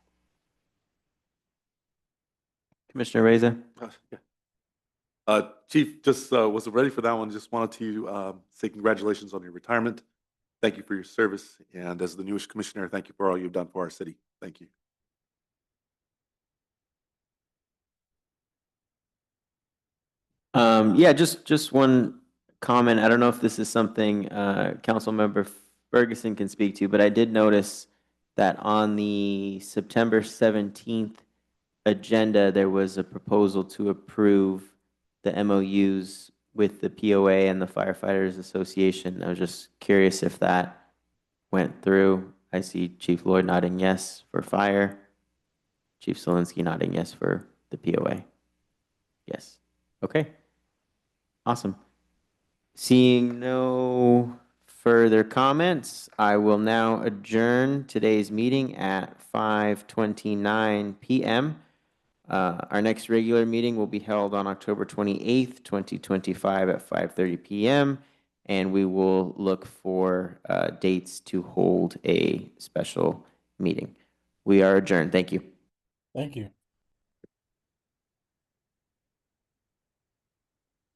Commissioner Reza? Yeah. Chief, just wasn't ready for that one. Just wanted to say congratulations on your retirement. Thank you for your service. And as the newest commissioner, thank you for all you've done for our city. Thank you. Yeah, just one comment. I don't know if this is something Councilmember Ferguson can speak to, but I did notice that on the September 17th agenda, there was a proposal to approve the MOUs with the POA and the Firefighters Association. I was just curious if that went through. I see Chief Lloyd nodding yes for fire. Chief Solinsky nodding yes for the POA. Yes. Okay. Awesome. Seeing no further comments, I will now adjourn today's meeting at 5:29 p.m. Our next regular meeting will be held on October 28th, 2025 at 5:30 p.m. And we will look for dates to hold a special meeting. We are adjourned. Thank you. Thank you.